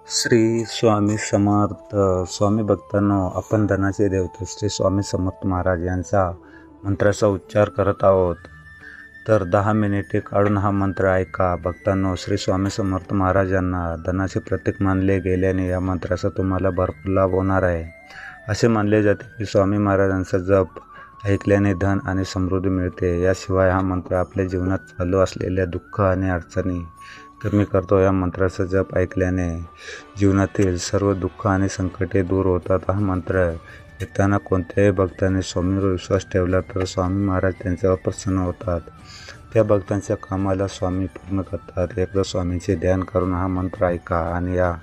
श्री स्वामी समर्थ. स्वामी भक्तांनो, आपण धनाचे देवता श्री स्वामी समर्थ महाराज यांचा मंत्राचा उच्चार करत आहोत. तर 10 मिनिटे काढून हा मंत्र ऐका. भक्तांनो, श्री स्वामी समर्थ महाराज यांना धनाचे प्रतीक मानले गेल्याने या मंत्राचा तुम्हाला भरपूर लाभ होणार आहे. असे मानले जाते की स्वामी महाराजांचा जप ऐकल्याने धन आणि समृद्धी मिळते. याशिवाय हा मंत्र आपल्या जीवनात चालू असलेल्या दुःख आणि अडचणी कमी करतो. या मंत्राचा जप ऐकल्याने जीवनातील सर्व दुःख आणि संकटे दूर होतात. हा मंत्र ऐकताना कोणत्याही भक्ताने स्वामीवर विश्वास ठेवला तर स्वामी महाराज त्यांच्यावर प्रसन्न होतात. त्या भक्तांच्या कामाला स्वामी पूर्ण करतात. एकदा स्वामींचे ध्यान करून हा मंत्र ऐका आणि या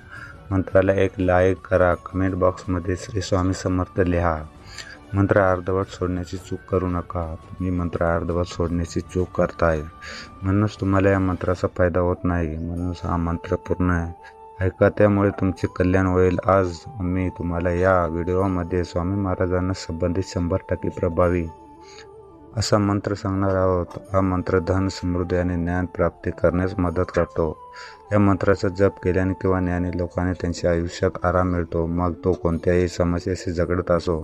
मंत्राला एक लाईक करा. कमेंट बॉक्समध्ये श्री स्वामी समर्थ लिहा. मंत्र अर्धवट सोडण्याची चूक करू नका. तुम्ही मंत्र अर्धवट सोडण्याची चूक करताय म्हणूनच तुम्हाला या मंत्राचा फायदा होत नाही. म्हणूनच हा मंत्र पूर्ण ऐका, त्यामुळे तुमचे कल्याण होईल. आज आम्ही तुम्हाला या व्हिडिओमध्ये स्वामी महाराजांना संबंधित 100% प्रभावी असा मंत्र सांगणार आहोत. हा मंत्र धन, समृद्धी आणि ज्ञान प्राप्ती करण्यास मदत करतो. या मंत्राचा जप केल्याने किंवा ज्ञानी लोकांनी त्यांच्या आयुष्यात आराम मिळतो. मग तो कोणत्याही समस्येशी झगडत असो,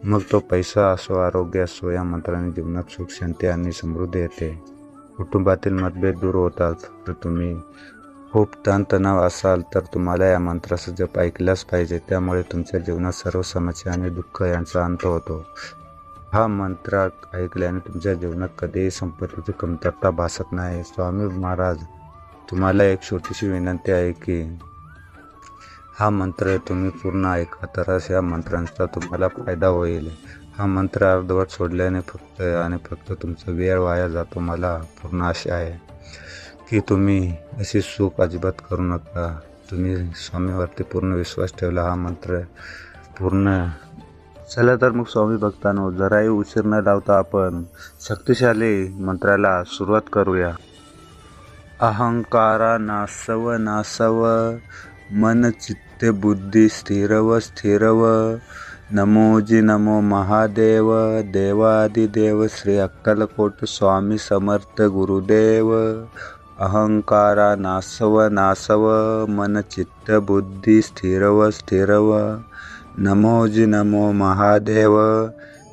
मग तो पैसा असो, आरोग्य असो. या मंत्राने जीवनात सुख, शांती आणि समृद्धी येते. कुटुंबातील मतभेद दूर होतात. तर तुम्ही खूप ताणतणाव असाल तर तुम्हाला या मंत्राचा जप ऐकलाच पाहिजे. त्यामुळे तुमच्या जीवनात सर्व समस्या आणि दुःख यांचा अंत होतो. हा मंत्र ऐकल्याने तुमच्या जीवनात कधीही संपत्तीची कमतरता भासत नाही. स्वामी महाराज तुम्हाला एक छोटीशी विनंती आहे की हा मंत्र तुम्ही पूर्ण ऐका, तरच या मंत्रांचा तुम्हाला फायदा होईल. हा मंत्र अर्धवट सोडल्याने फक्त तुमचा वेळ वाया जातो. मला पूर्ण आशा आहे की तुम्ही अशी चूक अजिबात करू नका. तुम्ही स्वामीवरती पूर्ण विश्वास ठेवला. हा मंत्र पूर्ण चला तर मग स्वामी भक्तांनो, जराही उशीर न लावता आपण शक्तिशाली मंत्राला सुरुवात करूया. अहंकारा नासव नासव, मन चित्त बुद्धी स्थिरव स्थिरव, नमोजी नमो महादेव, देवादिदेव श्री अक्कलकोट स्वामी समर्थ गुरुदेव. अहंकारा नासव नासव, मन चित्त बुद्धी स्थिरव स्थिरव, नमोजी नमो महादेव,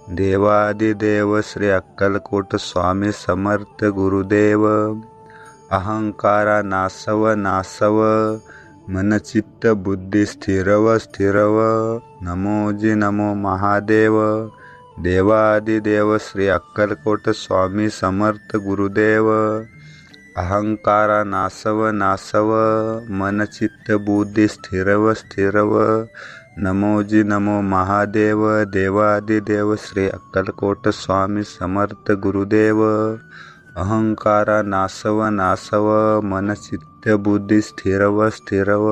देवादिदेव श्री अक्कलकोट स्वामी समर्थ गुरुदेव. अहंकारा नासव नासव, मन चित्त बुद्धी स्थिरव स्थिरव, नमोजी नमो महादेव, देवादिदेव श्री अक्कलकोट स्वामी समर्थ गुरुदेव. अहंकारा नासव नासव, मन चित्त बुद्धी स्थिरव स्थिरव, नमोजी नमो महादेव, देवादिदेव श्री अक्कलकोट स्वामी समर्थ गुरुदेव. अहंकारा नासव नासव, मन चित्त बुद्धी स्थिरव स्थिरव,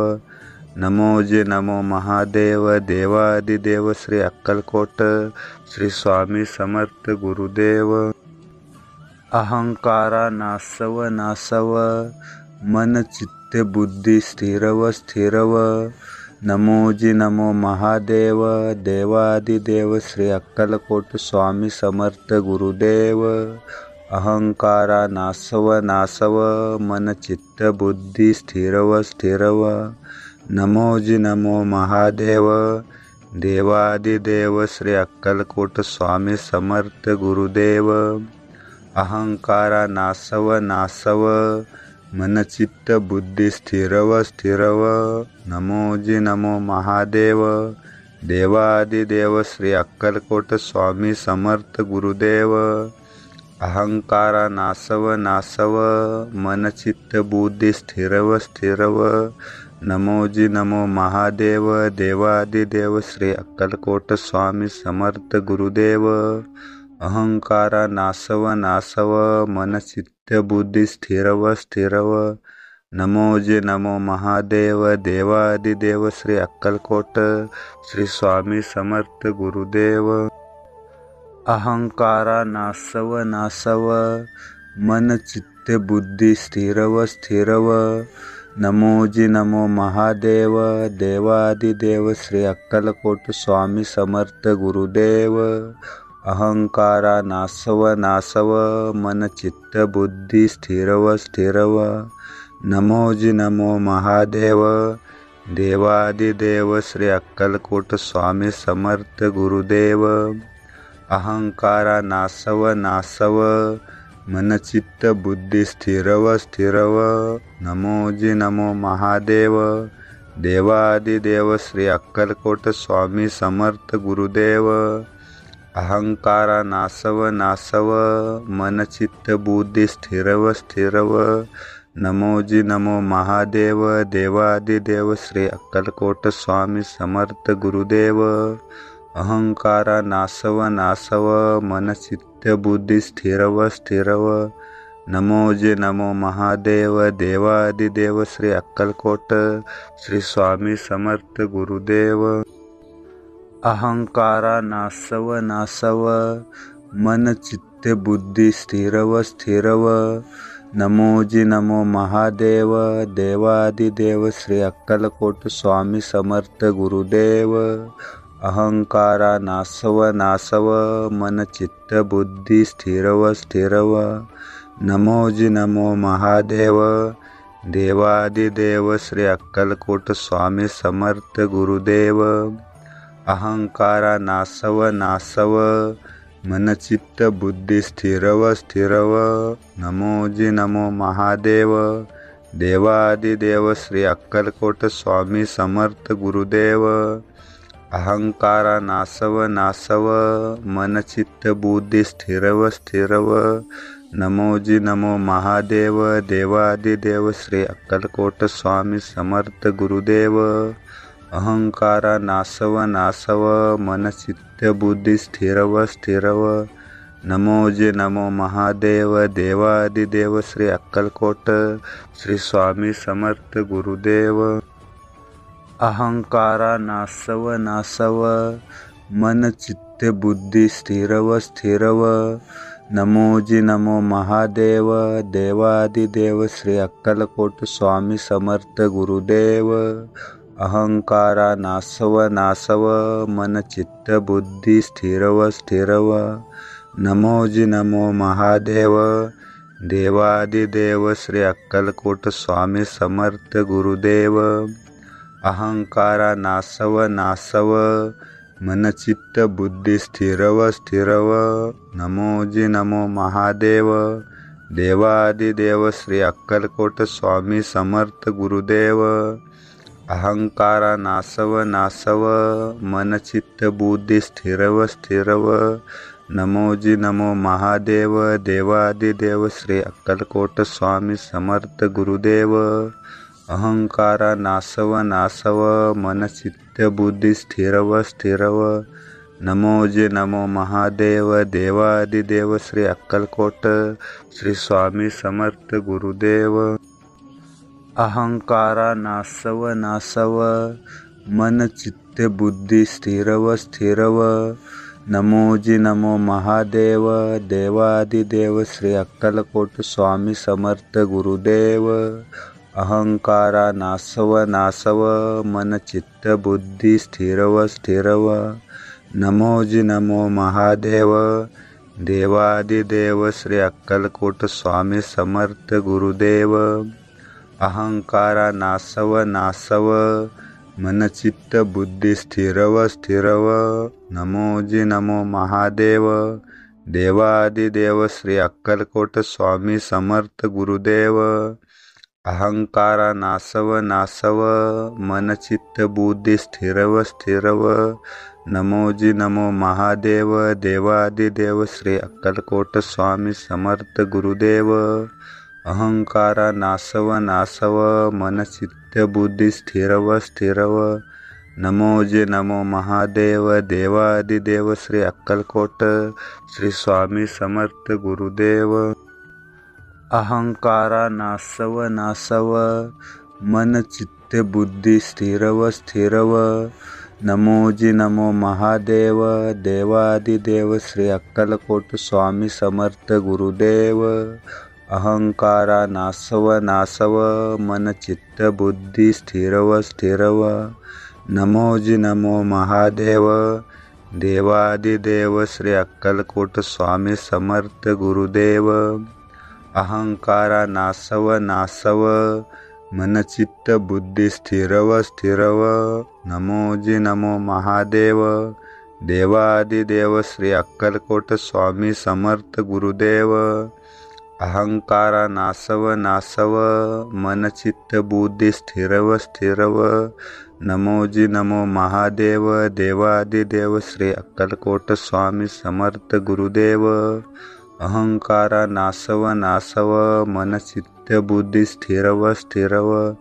नमोजी नमो महादेव, देवादिदेव श्री अक्कलकोट श्री स्वामी समर्थ गुरुदेव. अहंकारा नासव नासव, मन चित्त बुद्धी स्थिरव स्थिरव, नमोजी नमो महादेव, देवादिदेव श्री अक्कलकोट स्वामी समर्थ गुरुदेव. अहंकारा नासव नासव, मन चित्त बुद्धी स्थिरव स्थिरव, नमोजी नमो महादेव, देवादिदेव श्री अक्कलकोट स्वामी समर्थ गुरुदेव. अहंकारा नासव नासव, मन चित्त बुद्धी स्थिरव स्थिरव, नमोजी नमो महादेव, देवादिदेव श्री अक्कलकोट स्वामी समर्थ गुरुदेव. अहंकारा नासव नासव, मन चित्त बुद्धी स्थिरव स्थिरव, नमोजी नमो महादेव, देवादिदेव श्री अक्कलकोट स्वामी समर्थ गुरुदेव. अहंकारा नासव नासव, मन चित्त बुद्धी स्थिरव स्थिरव, नमोजी नमो महादेव, देवादिदेव श्री अक्कलकोट श्री स्वामी समर्थ गुरुदेव. अहंकारा नासव नासव, मन चित्त बुद्धी स्थिरव स्थिरव, नमोजी नमो महादेव, देवादिदेव श्री अक्कलकोट स्वामी समर्थ गुरुदेव. अहंकारा नासव नासव, मन चित्त बुद्धी स्थिरव स्थिरव, नमोजी नमो महादेव, देवादिदेव श्री अक्कलकोट स्वामी समर्थ गुरुदेव. अहंकारा नासव नासव, मन चित्त बुद्धी स्थिरव स्थिरव. नमोजी नमो महादेव. देवादिदेव श्री अक्कलकोट स्वामी समर्थ गुरुदेव. अहंकारा नासव नासव, मन चित्त बुद्धी स्थिरव स्थिरव. नमोजी नमो महादेव. देवादिदेव श्री अक्कलकोट स्वामी समर्थ गुरुदेव. अहंकारा नासव नासव, मन चित्त बुद्धी स्थिरव स्थिरव. नमोजी नमो महादेव. देवादिदेव श्री अक्कलकोट श्री स्वामी समर्थ गुरुदेव. अहंकारा नासव नासव, मन चित्त बुद्धी स्थिरव स्थिरव. नमोजी नमो महादेव. देवादिदेव श्री अक्कलकोट स्वामी समर्थ गुरुदेव. अहंकारा नासव नासव, मन चित्त बुद्धी स्थिरव स्थिरव. नमोजी नमो महादेव. देवादिदेव श्री अक्कलकोट स्वामी समर्थ गुरुदेव. अहंकारा नासव नासव, मन चित्त बुद्धी स्थिरव स्थिरव. नमोजी नमो महादेव. देवादिदेव श्री अक्कलकोट स्वामी समर्थ गुरुदेव. अहंकारा नासव नासव, मन चित्त बुद्धी स्थिरव स्थिरव. नमोजी नमो महादेव. देवादिदेव श्री अक्कलकोट स्वामी समर्थ गुरुदेव. अहंकारा नासव नासव, मन चित्त बुद्धी स्थिरव स्थिरव. नमोजी नमो महादेव. देवादिदेव श्री अक्कलकोट श्री स्वामी समर्थ गुरुदेव. अहंकारा नासव नासव, मन चित्त बुद्धी स्थिरव स्थिरव. नमोजी नमो महादेव. देवादिदेव श्री अक्कलकोट स्वामी समर्थ गुरुदेव. अहंकारा नासव नासव, मन चित्त बुद्धी स्थिरव स्थिरव. नमोजी नमो महादेव. देवादिदेव श्री अक्कलकोट स्वामी समर्थ गुरुदेव. अहंकारा नासव नासव, मन चित्त बुद्धी स्थिरव स्थिरव. नमोजी नमो महादेव. देवादिदेव श्री अक्कलकोट स्वामी समर्थ गुरुदेव. अहंकारा नासव नासव, मन चित्त बुद्धी स्थिरव स्थिरव. नमोजी नमो महादेव. देवादिदेव श्री अक्कलकोट स्वामी समर्थ गुरुदेव. अहंकारा नासव नासव, मन चित्त बुद्धी स्थिरव स्थिरव. नमोजी नमो महादेव. देवादिदेव श्री अक्कलकोट श्री स्वामी समर्थ गुरुदेव. अहंकारा नासव नासव, मन चित्त बुद्धी स्थिरव स्थिरव. नमोजी नमो महादेव. देवादिदेव श्री अक्कलकोट स्वामी समर्थ गुरुदेव. अहंकारा नासव नासव, मन चित्त बुद्धी स्थिरव स्थिरव. नमोजी नमो महादेव. देवादिदेव श्री अक्कलकोट स्वामी समर्थ गुरुदेव. अहंकारा नासव नासव, मन चित्त बुद्धी स्थिरव स्थिरव. नमोजी नमो महादेव. देवादिदेव श्री अक्कलकोट स्वामी समर्थ गुरुदेव. अहंकारा नासव नासव, मन चित्त बुद्धी स्थिरव स्थिरव. नमोजी नमो महादेव. देवादिदेव श्री अक्कलकोट स्वामी समर्थ गुरुदेव. अहंकारा नासव नासव, मन चित्त बुद्धी स्थिरव स्थिरव. नमोजी नमो महादेव. देवादिदेव श्री अक्कलकोट श्री स्वामी समर्थ गुरुदेव. अहंकारा नासव नासव, मन चित्त बुद्धी स्थिरव स्थिरव. नमोजी नमो महादेव. देवादिदेव श्री अक्कलकोट स्वामी समर्थ गुरुदेव. अहंकारा नासव नासव, मन चित्त बुद्धी स्थिरव स्थिरव. नमोजी नमो महादेव. देवादिदेव श्री अक्कलकोट स्वामी समर्थ गुरुदेव. अहंकारा नासव नासव, मन चित्त बुद्धी स्थिरव स्थिरव. नमोजी नमो महादेव. देवादिदेव श्री अक्कलकोट स्वामी समर्थ गुरुदेव. अहंकारा नासव नासव. मन चित्त बुद्धी स्थिरव स्थिरव. नमोजी नमो महादेव. देवादिदेव श्री अक्कलकोट स्वामी समर्थ गुरुदेव. अहंकारा नासव नासव. मन चित्त बुद्धी स्थिरव स्थिरव.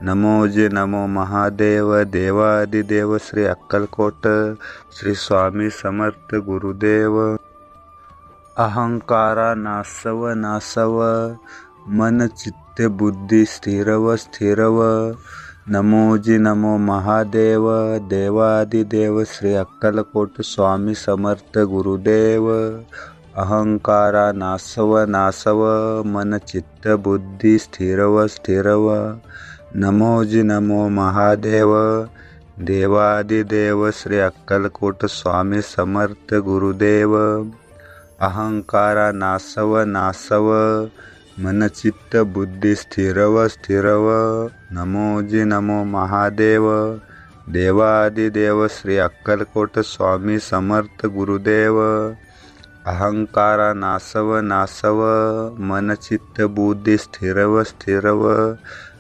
नमोजी नमो महादेव. देवादिदेव श्री अक्कलकोट श्री स्वामी समर्थ गुरुदेव. अहंकारा नासव नासव. मन चित्त बुद्धी स्थिरव स्थिरव. नमोजी नमो महादेव. देवादिदेव श्री अक्कलकोट स्वामी समर्थ गुरुदेव. अहंकारा नासव नासव. मन चित्त बुद्धी स्थिरव स्थिरव. नमोजी नमो महादेव. देवादिदेव श्री अक्कलकोट स्वामी समर्थ गुरुदेव. अहंकारा नासव नासव. मन चित्त बुद्धी स्थिरव स्थिरव. नमोजी नमो महादेव. देवादिदेव श्री अक्कलकोट स्वामी समर्थ गुरुदेव. अहंकारा नासव नासव. मन चित्त बुद्धी स्थिरव स्थिरव.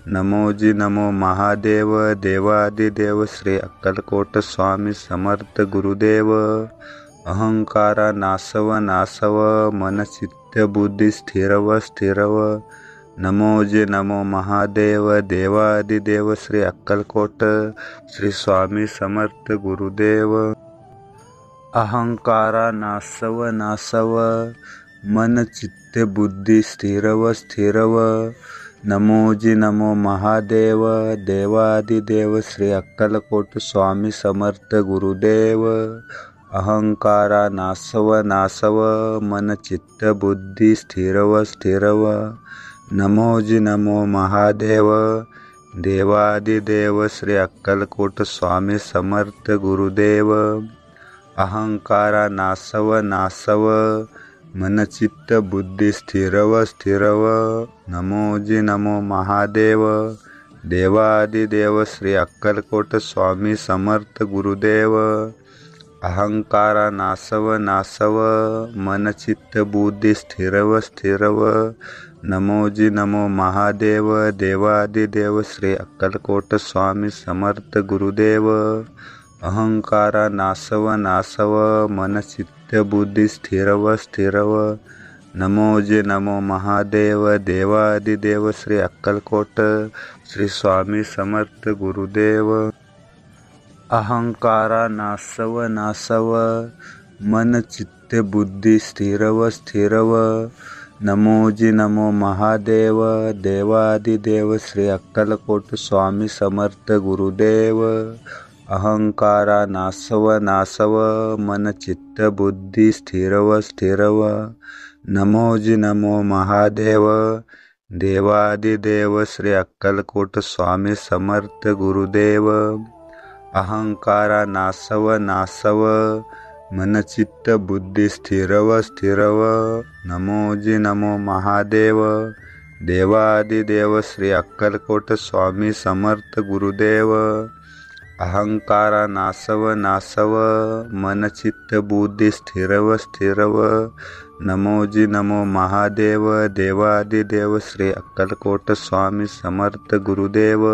नमोजी नमो महादेव. देवादिदेव श्री अक्कलकोट स्वामी समर्थ गुरुदेव. अहंकारा नासव नासव. मन चित्त बुद्धी स्थिरव स्थिरव. नमोजी नमो महादेव. देवादिदेव श्री अक्कलकोट श्री स्वामी समर्थ गुरुदेव. अहंकारा नासव नासव. मन चित्त बुद्धी स्थिरव स्थिरव. नमोजी नमो महादेव. देवादिदेव श्री अक्कलकोट स्वामी समर्थ गुरुदेव. अहंकारा नासव नासव. मन चित्त बुद्धी स्थिरव स्थिरव. नमोजी नमो महादेव. देवादिदेव श्री अक्कलकोट स्वामी समर्थ गुरुदेव. अहंकारा नासव नासव. मन चित्त बुद्धी स्थिरव स्थिरव. नमोजी नमो महादेव. देवादिदेव श्री अक्कलकोट स्वामी समर्थ गुरुदेव. अहंकारा नासव नासव. मन चित्त बुद्धी स्थिरव स्थिरव. नमोजी नमो महादेव. देवादिदेव श्री अक्कलकोट स्वामी समर्थ गुरुदेव. अहंकारा नासव नासव. मन चित्त बुद्धी स्थिरव स्थिरव. नमोजी नमो महादेव. देवादिदेव श्री अक्कलकोट श्री स्वामी समर्थ गुरुदेव. अहंकारा नासव नासव. मन चित्त बुद्धी स्थिरव स्थिरव. नमोजी नमो महादेव. देवादिदेव श्री अक्कलकोट स्वामी समर्थ गुरुदेव. अहंकारा नासव नासव. मन चित्त बुद्धी स्थिरव स्थिरव. नमोजी नमो महादेव. देवादिदेव श्री अक्कलकोट स्वामी समर्थ गुरुदेव. अहंकारा नासव नासव. मन चित्त बुद्धी स्थिरव स्थिरव. नमोजी नमो महादेव. देवादिदेव श्री अक्कलकोट स्वामी समर्थ गुरुदेव. अहंकारा नासव नासव. मन चित्त बुद्धी स्थिरव स्थिरव. नमोजी नमो महादेव. देवादिदेव श्री अक्कलकोट स्वामी समर्थ गुरुदेव.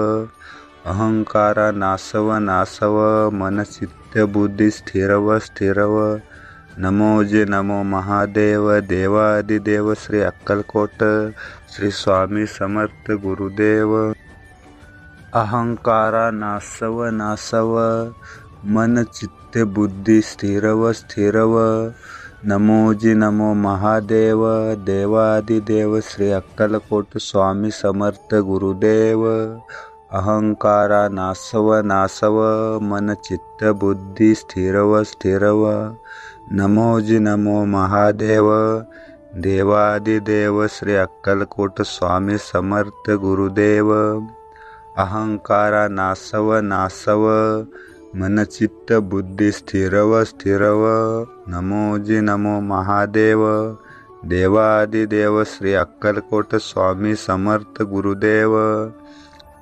अहंकारा नासव नासव. मन चित्त बुद्धी स्थिरव स्थिरव. नमोजी नमो महादेव. देवादिदेव श्री अक्कलकोट श्री स्वामी समर्थ गुरुदेव. अहंकारा नासव नासव. मन चित्त बुद्धी स्थिरव स्थिरव. नमोजी नमो महादेव. देवादिदेव श्री अक्कलकोट स्वामी समर्थ गुरुदेव. अहंकारा नासव नासव. मन चित्त बुद्धी स्थिरव स्थिरव. नमोजी नमो महादेव. देवादिदेव श्री अक्कलकोट स्वामी समर्थ गुरुदेव. अहंकारा नासव नासव. मन चित्त बुद्धी स्थिरव स्थिरव. नमोजी नमो महादेव. देवादिदेव श्री अक्कलकोट स्वामी समर्थ गुरुदेव.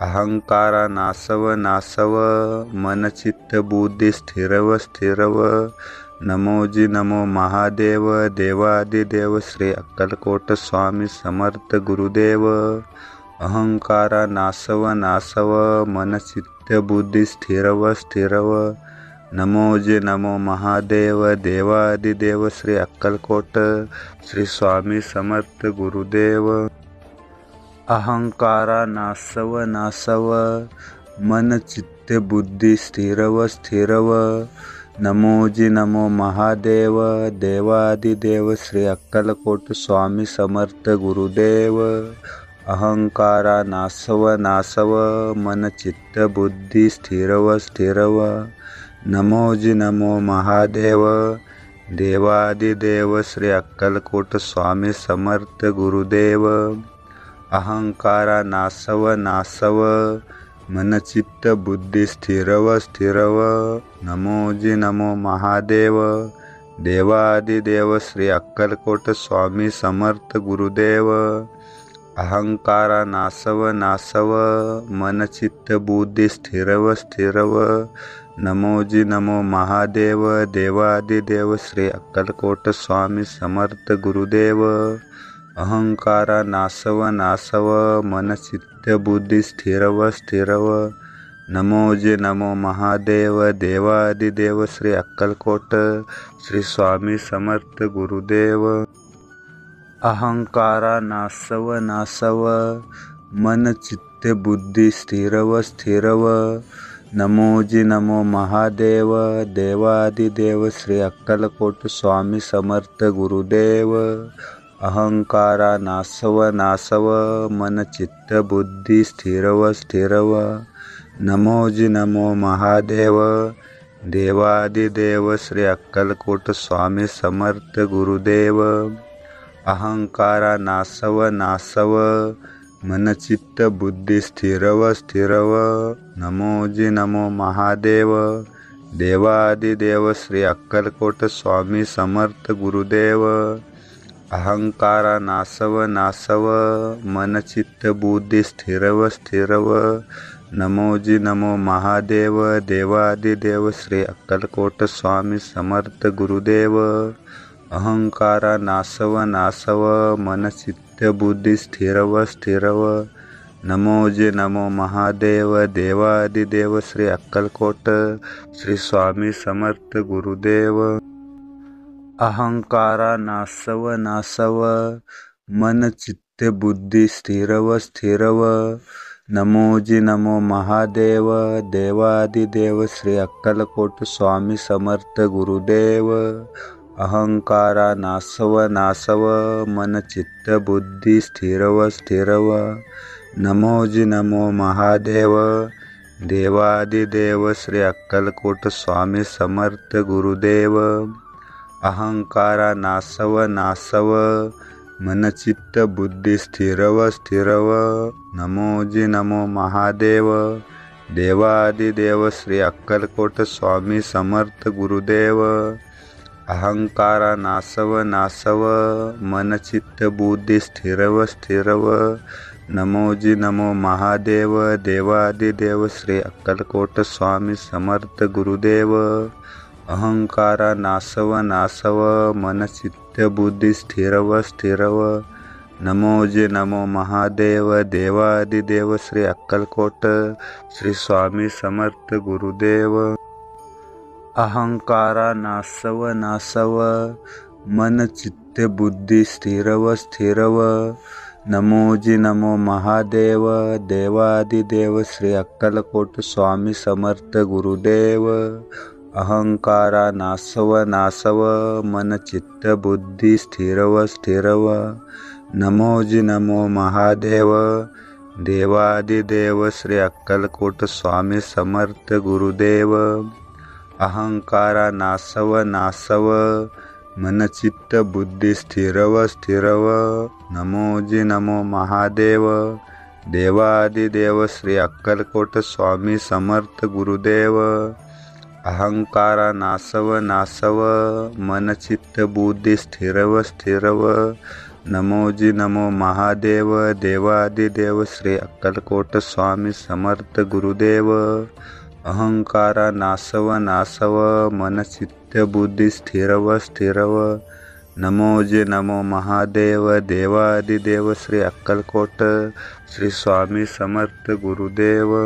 अहंकारा नासव नासव मन चित्त बुद्धी स्थिरव स्थिरव नमोजी नमो महादेव देवादिदेव श्री अक्कलकोट स्वामी समर्थ गुरुदेव। अहंकारा नासव नासव मन चित्त बुद्धी स्थिरव स्थिरव नमोजी नमो महादेव देवादिदेव श्री अक्कलकोट श्री स्वामी समर्थ गुरुदेव। अहंकारा नासव नासव मन चित्त बुद्धी स्थिरव स्थिरव नमोजी नमो महादेव देवादिदेव श्री अक्कलकोट स्वामी समर्थ गुरुदेव। अहंकारा नासव नासव मन चित्त बुद्धी स्थिरव स्थिरव नमोजी नमो महादेव देवादिदेव श्री अक्कलकोट स्वामी समर्थ गुरुदेव। अहंकारा नासव नासव मन चित्त बुद्धी स्थिरव स्थिरव नमोजी नमो महादेव देवादिदेव श्री अक्कलकोट स्वामी समर्थ गुरुदेव। अहंकारा नासव नासव मन चित्त बुद्धी स्थिरव स्थिरव नमोजी नमो महादेव देवादिदेव श्री अक्कलकोट स्वामी समर्थ गुरुदेव। अहंकारा नासव नासव मन चित्त बुद्धी स्थिरव स्थिरव नमोजी नमो महादेव देवादिदेव श्री अक्कलकोट श्री स्वामी समर्थ गुरुदेव। अहंकारा नासव नासव मन चित्त बुद्धी स्थिरव स्थिरव नमोजी नमो महादेव देवादिदेव श्री अक्कलकोट स्वामी समर्थ गुरुदेव। अहंकारा नासव नासव मन चित्त बुद्धी स्थिरव स्थिरव नमोजी नमो महादेव देवादिदेव श्री अक्कलकोट स्वामी समर्थ गुरुदेव। अहंकारा नासव नासव मन चित्त बुद्धी स्थिरव स्थिरव नमोजी नमो महादेव देवादिदेव श्री अक्कलकोट स्वामी समर्थ गुरुदेव। अहंकारा नासव नासव मन चित्त बुद्धी स्थिरव स्थिरव नमोजी नमो महादेव देवादिदेव श्री अक्कलकोट स्वामी समर्थ गुरुदेव। अहंकारा नासव नासव मन चित्त बुद्धी स्थिरव स्थिरव नमोजी नमो महादेव देवादिदेव श्री अक्कलकोट श्री स्वामी समर्थ गुरुदेव। अहंकारा नासव नासव मन चित्त बुद्धी स्थिरव स्थिरव नमोजी नमो महादेव देवादिदेव श्री अक्कलकोट स्वामी समर्थ गुरुदेव। अहंकारा नासव नासव मन चित्त बुद्धी स्थिरव स्थिरव नमोजी नमो महादेव देवादिदेव श्री अक्कलकोट स्वामी समर्थ गुरुदेव। अहंकारा नासव नासव मन चित्त बुद्धी स्थिरव स्थिरव नमोजी नमो महादेव देवादिदेव श्री अक्कलकोट स्वामी समर्थ गुरुदेव। अहंकारा नासव नासव मन चित्त बुद्धी स्थिरव स्थिरव नमोजी नमो महादेव देवादिदेव श्री अक्कलकोट स्वामी समर्थ गुरुदेव। अहंकारा नासव नासव मन चित्त बुद्धी स्थिरव स्थिरव नमोजी नमो महादेव देवादिदेव श्री अक्कलकोट श्री स्वामी समर्थ गुरुदेव। अहंकारा नासव नासव मन चित्त बुद्धी स्थिरव स्थिरव नमोजी नमो महादेव देवादिदेव श्री अक्कलकोट स्वामी समर्थ गुरुदेव। अहंकारा नासव नासव मन चित्त बुद्धी स्थिरव स्थिरव नमोजी नमो महादेव देवादिदेव श्री अक्कलकोट स्वामी समर्थ गुरुदेव। अहंकारा नासव नासव मन चित्त बुद्धी स्थिरव स्थिरव नमोजी नमो महादेव देवादिदेव श्री अक्कलकोट स्वामी समर्थ गुरुदेव। अहंकारा नासव नासव मन चित्त बुद्धी स्थिरव स्थिरव नमोजी नमो महादेव देवादिदेव श्री अक्कलकोट स्वामी समर्थ गुरुदेव. अहंकारा नासव नासव मन चित्त बुद्धी स्थिरव. नमोजी नमो महादेव देवादिदेव श्री अक्कलकोट श्री स्वामी समर्थ गुरुदेव.